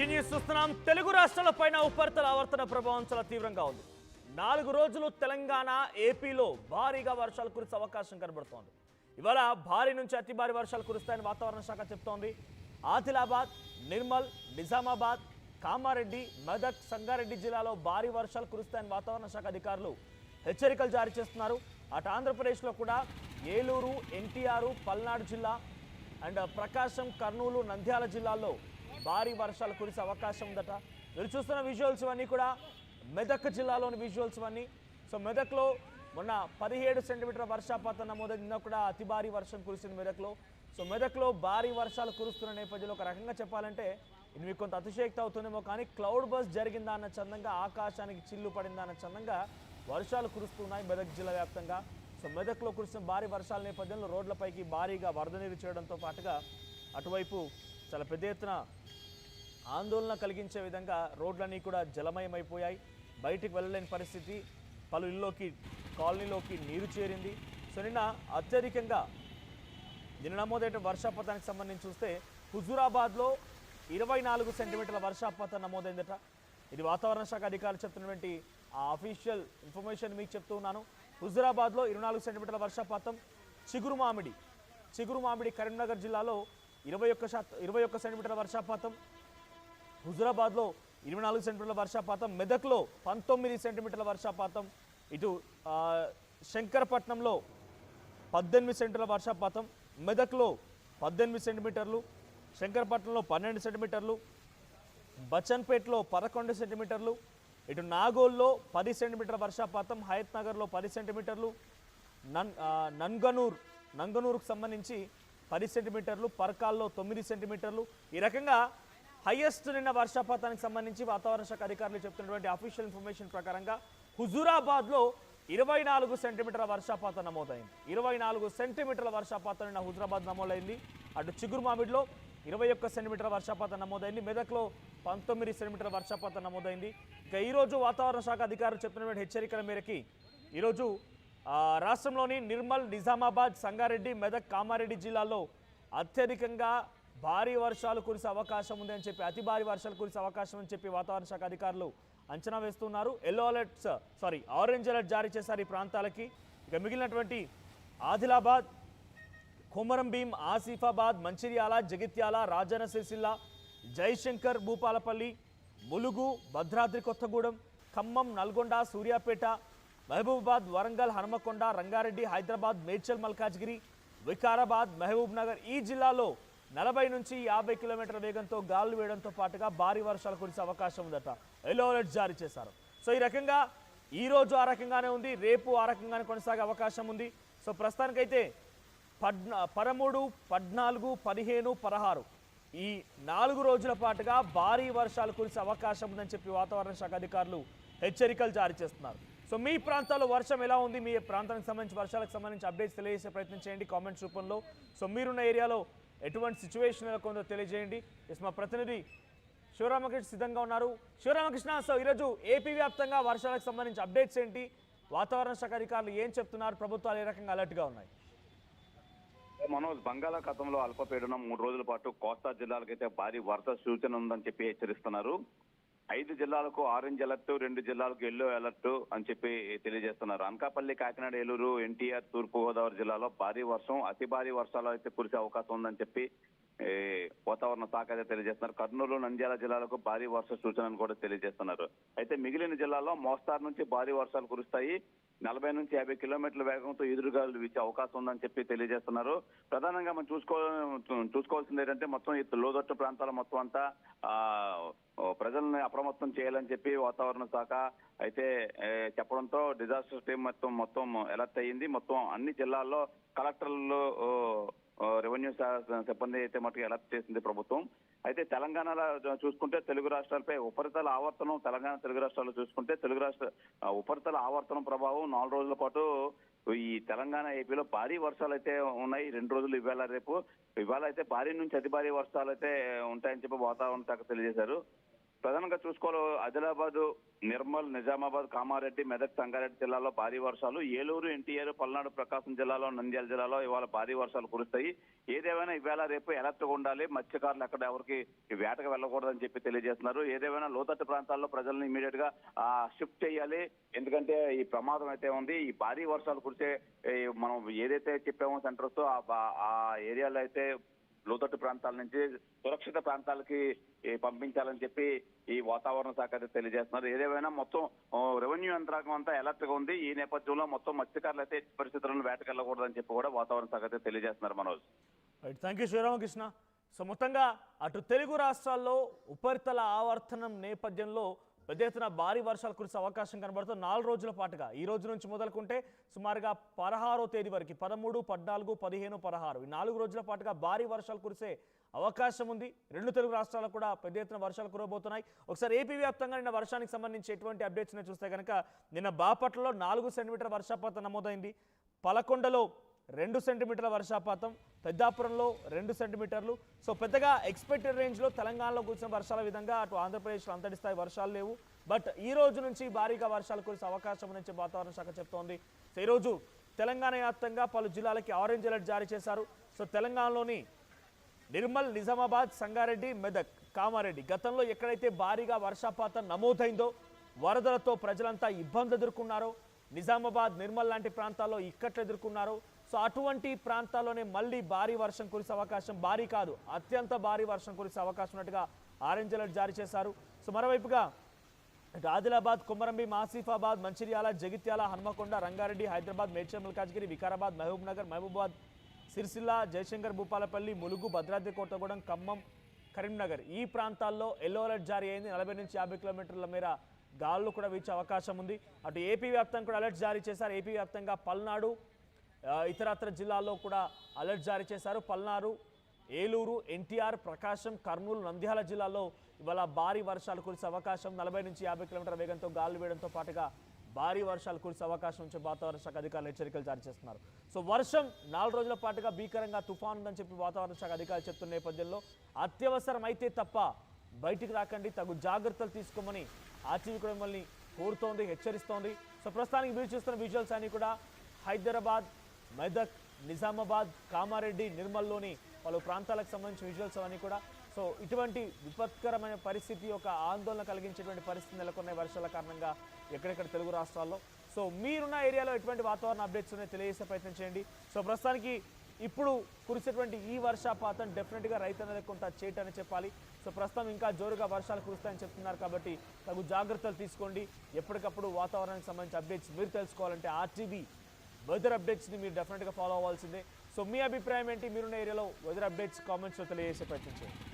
Breaking news చూస్తున్నాం. తెలుగు రాష్ట్రాలపైన ఉపరితల ఆవర్తన ప్రభావం చాలా తీవ్రంగా ఉంది. 4 రోజులు తెలంగాణ, ఏపీలో భారీగా వర్షాలు కురిసే అవకాశం కనబడుతోంది. ఇవాళ భారీ నుంచి అతి భారీ వర్షాలు కురుస్తాయని వాతావరణ శాఖ చెప్తోంది. ఆదిలాబాద్, నిర్మల్, నిజామాబాద్, కామారెడ్డి, మెదక్, సంగారెడ్డి జిల్లాలో భారీ వర్షాలు కురుస్తాయని వాతావరణ శాఖ అధికారులు హెచ్చరికలు జారీ చేస్తున్నారు. అటు ఆంధ్రప్రదేశ్లో కూడా ఏలూరు, ఎన్టీఆర్, పల్నాడు జిల్లా అండ్ ప్రకాశం, కర్నూలు, నంద్యాల జిల్లాల్లో భారీ వర్షాలు కురిసే అవకాశం ఉందట. మీరు చూస్తున్న విజువల్స్ ఇవన్నీ కూడా మెదక్ జిల్లాలోని విజువల్స్ ఇవన్నీ. సో మెదక్లో మొన్న 17 సెంటీమీటర్ల వర్షపాతం నమోదైంది. నిన్న కూడా అతి భారీ వర్షం కురిసింది మెదక్లో. సో మెదక్లో భారీ వర్షాలు కురుస్తున్న నేపథ్యంలో ఒక రకంగా చెప్పాలంటే ఇది మీకు కొంత అతిశయక్తి అవుతుందేమో, కానీ క్లౌడ్ బస్ జరిగిందా అన్న చందంగా, ఆకాశానికి చిల్లు పడిందా అన్న చందంగా వర్షాలు కురుస్తున్నాయి మెదక్ జిల్లా వ్యాప్తంగా. సో మెదక్లో కురిసిన భారీ వర్షాల నేపథ్యంలో రోడ్లపైకి భారీగా వరద నీరు చేయడంతో పాటుగా అటువైపు చాలా పెద్ద ఎత్తున ఆందోళన కలిగించే విధంగా రోడ్లన్నీ కూడా జలమయమైపోయాయి. బయటికి వెళ్ళలేని పరిస్థితి, పలు ఇల్లులోకి, కాలనీలోకి నీరు చేరింది. సో నిన్న అత్యధికంగా నమోదైన వర్షపాతానికి సంబంధించి చూస్తే హుజూరాబాద్లో 24 సెంటీమీటర్ల వర్షపాతం నమోదైందట. ఇది వాతావరణ శాఖ అధికారులు చెప్తున్నటువంటి ఆ అఫీషియల్ ఇన్ఫర్మేషన్ మీకు చెప్తూ ఉన్నాను. హుజూరాబాద్లో 24 సెంటీమీటర్ల వర్షపాతం. చిగురుమామిడి కరీంనగర్ జిల్లాలో 21 సెంటీమీటర్ల వర్షపాతం. హుజూరాబాద్లో 24 సెంటీమీటర్ల వర్షపాతం. మెదక్లో 19 సెంటీమీటర్ల వర్షపాతం. ఇటు శంకరపట్నంలో 18 సెంటీమీటర్ల వర్షపాతం. మెదక్లో 18 సెంటీమీటర్లు, శంకరపట్నంలో 12 సెంటీమీటర్లు, బచ్చన్పేటలో 11 సెంటీమీటర్లు, ఇటు నాగోల్లో 10 సెంటీమీటర్ల వర్షపాతం, హయత్ నగర్లో 10 సెంటీమీటర్లు, నంగనూరుకు సంబంధించి 10 సెంటీమీటర్లు, పరకాల్లో 9 సెంటీమీటర్లు. ఈ రకంగా హైయెస్ట్ నిన్న వర్షపాతానికి సంబంధించి వాతావరణ శాఖ అధికారులు చెప్తున్నటువంటి అఫీషియల్ ఇన్ఫర్మేషన్ ప్రకారంగా హుజూరాబాద్లో 24 సెంటీమీటర్ల వర్షపాతం నమోదైంది. 24 సెంటీమీటర్ల వర్షపాతం నిన్న హుజూరాబాద్ నమోదైంది. అటు చిగురుమామిడిలో 21 సెంటీమీటర్ల వర్షపాతం నమోదైంది. మెదక్లో 19 సెంటీమీటర్ల వర్షపాతం నమోదైంది. ఇక ఈరోజు వాతావరణ శాఖ అధికారులు చెప్పినటువంటి హెచ్చరికల మేరకి ఈరోజు రాష్ట్రంలోని నిర్మల్, నిజామాబాద్, సంగారెడ్డి, మెదక్, కామారెడ్డి జిల్లాల్లో అత్యధికంగా భారీ వర్షాలు కురిసే అవకాశం ఉంది అని చెప్పి, అతి భారీ వర్షాలు కురిసే అవకాశం అని చెప్పి వాతావరణ శాఖ అధికారులు అంచనా వేస్తున్నారు. ఆరెంజ్ అలర్ట్ జారీ చేశారు ఈ ప్రాంతాలకి. ఇక మిగిలినటువంటి ఆదిలాబాద్, కొమరంభీం, ఆసిఫాబాద్, మంచిర్యాల, జగిత్యాల, రాజన్న సిరిసిల్ల, జయశంకర్, భూపాలపల్లి, ములుగు, భద్రాద్రి కొత్తగూడెం, ఖమ్మం, నల్గొండ, సూర్యాపేట, మహబూబాబాద్, వరంగల్, హనుమకొండ, రంగారెడ్డి, హైదరాబాద్, మేడ్చల్, మల్కాజ్గిరి, వికారాబాద్, మహబూబ్ నగర్ ఈ జిల్లాలో 40 నుంచి 50 కిలోమీటర్ల వేగంతో గాలులు వేయడంతో పాటుగా భారీ వర్షాలు కురిసే అవకాశం ఉందట. ఎల్లో అలర్ట్ జారీ చేశారు. సో ఈ రకంగా ఈరోజు ఆ రకంగానే ఉంది, రేపు ఆ రకంగానే కొనసాగే అవకాశం ఉంది. సో ప్రస్తుతానికైతే 13, 14, 15, 16 ఈ 4 రోజుల పాటుగా భారీ వర్షాలు కురిసే అవకాశం ఉందని చెప్పి వాతావరణ శాఖ అధికారులు హెచ్చరికలు జారీ చేస్తున్నారు. సో మీ ప్రాంతాల్లో వర్షం ఎలా ఉంది, మీ ప్రాంతానికి సంబంధించి వర్షాలకు సంబంధించి అప్డేట్స్ తెలియజేసే ప్రయత్నం చేయండి కామెంట్స్ రూపంలో. సో మీరున్న ఏరియాలో ఎటువంటి సిచ్యువేషన్ కొందో తెలియజేయండి. మా ప్రతినిధి శివరామకృష్ణ సిద్ధంగా ఉన్నారు. శివరామకృష్ణ, సో ఈరోజు ఏపీ వ్యాప్తంగా వర్షాలకు సంబంధించి అప్డేట్స్ ఏంటి, వాతావరణ శాఖ అధికారులు ఏం చెప్తున్నారు, ప్రభుత్వాలు ఏ రకంగా అలర్ట్గా ఉన్నాయి? మనోజ్, బంగాళాఖాతంలో అల్పపీడనం 3 రోజుల పాటు కోస్తా జిల్లాలకైతే భారీ వరద సూచన ఉందని చెప్పి హెచ్చరిస్తున్నారు. 5 జిల్లాలకు ఆరెంజ్ అలర్ట్, 2 జిల్లాలకు ఎల్లో అలర్ట్ అని చెప్పి తెలియజేస్తున్నారు. అనకాపల్లి, కాకినాడ, ఏలూరు, ఎన్టీఆర్, తూర్పు గోదావరి జిల్లాలో భారీ వర్షం, అతి భారీ వర్షాలు అయితే కురిసే అవకాశం ఉందని చెప్పి వాతావరణ శాఖ అయితే తెలియజేస్తున్నారు. కర్నూలు, నంద్యాల జిల్లాలకు భారీ వర్ష సూచనను కూడా తెలియజేస్తున్నారు. అయితే మిగిలిన జిల్లాల్లో మోస్తారు నుంచి భారీ వర్షాలు కురుస్తాయి. 40 నుంచి 50 కిలోమీటర్ల వేగంతో ఎదురుగాలు వీచే అవకాశం ఉందని చెప్పి తెలియజేస్తున్నారు. ప్రధానంగా మనం చూసుకోవాల్సింది ఏంటంటే మొత్తం ఈ లోతట్టు ప్రాంతాల మొత్తం అంతా ప్రజల్ని అప్రమత్తం చేయాలని చెప్పి వాతావరణ శాఖ అయితే చెప్పడంతో డిజాస్టర్ టీం మొత్తం అలర్ట్ అయ్యింది. మొత్తం అన్ని జిల్లాల్లో కలెక్టర్లు, రెవెన్యూ సిబ్బంది అయితే మటుకు అలర్ట్ చేసింది ప్రభుత్వం. అయితే తెలంగాణలో చూసుకుంటే తెలుగు రాష్ట్రాలపై ఉపరితల ఆవర్తనం, తెలంగాణ, తెలుగు రాష్ట్రాల్లో చూసుకుంటే ఉపరితల ఆవర్తనం ప్రభావం 4 రోజుల పాటు ఈ తెలంగాణ, ఏపీలో భారీ వర్షాలు అయితే ఉన్నాయి. 2 రోజులు ఇవాళ, రేపు. ఇవాళ అయితే భారీ నుంచి అతి భారీ వర్షాలు అయితే ఉంటాయని చెప్పి వాతావరణ శాఖ తెలియజేశారు. ప్రధానంగా చూసుకోవాలి ఆదిలాబాద్, నిర్మల్, నిజామాబాద్, కామారెడ్డి, మెదక్, సంగారెడ్డి జిల్లాలో భారీ వర్షాలు, ఏలూరు, ఎన్టీఆర్, పల్నాడు, ప్రకాశం జిల్లాలో, నంద్యాల జిల్లాలో ఇవాళ భారీ వర్షాలు కురుస్తాయి. ఏదేమైనా ఇవాళ రేపు అలర్ట్గా ఉండాలి. మత్స్యకారులు ఎక్కడ ఎవరికి వేటకు వెళ్ళకూడదని చెప్పి తెలియజేస్తున్నారు. ఏదేమైనా లోతట్టు ప్రాంతాల్లో ప్రజలను ఇమీడియట్ గా షిఫ్ట్ చేయాలి. ఎందుకంటే ఈ ప్రమాదం అయితే ఉంది. ఈ భారీ వర్షాలు కురిసే మనం ఏదైతే చెప్పామో సెంటర్స్ ఆ ఏరియాలో అయితే లోతట్టు ప్రాంతాల నుంచి సురక్షిత ప్రాంతాలకి పంపించాలని చెప్పి ఈ వాతావరణ శాఖ అయితే తెలియజేస్తున్నారు. ఏదేమైనా మొత్తం రెవెన్యూ యంత్రాంగం అంతా అలర్ట్ గా ఉంది. ఈ నేపథ్యంలో మొత్తం మత్స్యకారులు అయితే పరిస్థితులను వేటకెళ్ళకూడదని చెప్పి కూడా వాతావరణ శాఖ అయితే తెలియజేస్తున్నారు. Manoj, thank you Sri Ramakrishna. So మొత్తంగా అటు తెలుగు రాష్ట్రాల్లో ఉపరితల ఆవర్తనం నేపథ్యంలో పెద్ద ఎత్తున భారీ వర్షాలు కురిసే అవకాశం కనబడుతుంది. 4 రోజుల పాటుగా ఈ రోజు నుంచి మొదలుకుంటే సుమారుగా 16వ తేదీ వరకు 13, 14, 15, 16 ఈ 4 రోజుల పాటుగా భారీ వర్షాలు కురిసే అవకాశం ఉంది. 2 తెలుగు రాష్ట్రాలకు కూడా పెద్ద ఎత్తున వర్షాలు కురవబోతున్నాయి. ఒకసారి ఏపీ వ్యాప్తంగా నిన్న వర్షానికి సంబంధించి ఎటువంటి అప్డేట్స్ చూస్తే కనుక నిన్న బాపట్లలో 4 సెంటీమీటర్ల వర్షపాతం నమోదైంది. పలకొండలో 2 సెంటీమీటర్ల వర్షపాతం, పెద్దాపురంలో 2 సెంటీమీటర్లు. సో పెద్దగా ఎక్స్పెక్టెడ్ రేంజ్లో తెలంగాణలో కురిసిన వర్షాల విధంగా అటు ఆంధ్రప్రదేశ్లో అంతటి స్థాయి వర్షాలు లేవు. బట్ ఈ రోజు నుంచి భారీగా వర్షాలు కురిసే అవకాశం ఉందని వాతావరణ శాఖ చెప్తోంది. సో ఈరోజు తెలంగాణ వ్యాప్తంగా పలు జిల్లాలకి ఆరెంజ్ అలర్ట్ జారీ చేశారు. సో తెలంగాణలోని నిర్మల్, నిజామాబాద్, సంగారెడ్డి, మెదక్, కామారెడ్డి గతంలో ఎక్కడైతే భారీగా వర్షపాతం నమోదైందో, వరదలతో ప్రజలంతా ఇబ్బంది ఎదుర్కొన్నారో, నిజామాబాద్, నిర్మల్ లాంటి ప్రాంతాల్లో ఇక్కట్లు ఎదుర్కొన్నారు. సో అటువంటి ప్రాంతాల్లోనే మళ్ళీ భారీ వర్షం కురిసే అవకాశం, భారీ కాదు అత్యంత భారీ వర్షం కురిసే అవకాశం ఉన్నట్టుగా ఆరెంజ్ అలర్ట్ జారీ చేశారు. సో మరోవైపుగా ఆదిలాబాద్, కొమరంభీం, ఆసిఫాబాద్, మంచిర్యాల, జగిత్యాల, హన్మకొండ, రంగారెడ్డి, హైదరాబాద్, మేడ్చల్ మల్కాజ్గిరి, వికారాబాద్, మహబూబ్ నగర్, మహబూబాద్, సిరిసిల్ల, జయశంకర్, భూపాలపల్లి, ములుగు, భద్రాద్రి కొత్తగూడెం, ఖమ్మం, కరీంనగర్ ఈ ప్రాంతాల్లో ఎల్లో అలర్ట్ జారీ అయింది. 40 నుంచి 50 కిలోమీటర్ల మేర గాలులు కూడా వీచే అవకాశం ఉంది. అటు ఏపీ వ్యాప్తంగా కూడా అలర్ట్ జారీ చేశారు. ఏపీ వ్యాప్తంగా పల్నాడు, ఇతరత్ర జిల్లాల్లో కూడా అలర్ట్ జారీ చేశారు. పల్నాడు, ఏలూరు, ఎన్టీఆర్, ప్రకాశం, కర్నూలు, నంద్యాల జిల్లాల్లో ఇవాళ భారీ వర్షాలు కురిసే అవకాశం, 40 నుంచి 50 కిలోమీటర్ల వేగంతో గాలులు వేయడంతో పాటుగా భారీ వర్షాలు కురిసే అవకాశం నుంచి వాతావరణ శాఖ అధికారులు హెచ్చరికలు జారీ చేస్తున్నారు. సో వర్షం 4 రోజుల పాటుగా భీకరంగా తుఫాను ఉందని చెప్పి వాతావరణ శాఖ అధికారులు చెప్తున్న నేపథ్యంలో అత్యవసరం అయితే తప్ప బయటికి రాకండి, తగు జాగ్రత్తలు తీసుకోమని ఆర్టీవీ కూడా మిమ్మల్ని కోరుతోంది, హెచ్చరిస్తోంది. సో ప్రస్తుతానికి మీరు చూస్తున్న విజువల్స్ అన్ని కూడా హైదరాబాద్, మెదక్, నిజామాబాద్, కామారెడ్డి, నిర్మల్లోని పలు ప్రాంతాలకు సంబంధించిన విజువల్స్ అవన్నీ కూడా. సో ఇటువంటి విపత్కరమైన పరిస్థితి, ఒక ఆందోళన కలిగించేటువంటి పరిస్థితి నెలకొన్న వర్షాల కారణంగా ఎక్కడెక్కడ తెలుగు రాష్ట్రాల్లో. సో మీరున్న ఏరియాలో ఎటువంటి వాతావరణ అప్డేట్స్ ఉన్నాయో తెలియజేసే ప్రయత్నం చేయండి. సో ప్రస్తుతానికి ఇప్పుడు కురిసేటువంటి ఈ వర్షపాతం డెఫినెట్గా రైతన్నలకు కొంత చేటని చెప్పాలి. సో ప్రస్తుతం ఇంకా జోరుగా వర్షాలు కురుస్తాయని చెప్తున్నారు కాబట్టి తగు జాగ్రత్తలు తీసుకోండి. ఎప్పటికప్పుడు వాతావరణానికి సంబంధించిన అప్డేట్స్ మీరు తెలుసుకోవాలంటే ఆర్టీవీ వెదర్ అప్డేట్స్ని మీరు డెఫినెట్గా ఫాలో అవ్వాల్సిందే. సో మీ అభిప్రాయం ఏంటి? మీరున్న ఏరియాలో వెదర్ అప్డేట్స్ కామెంట్స్లో తెలియజేసే ప్రయత్నం చేయండి.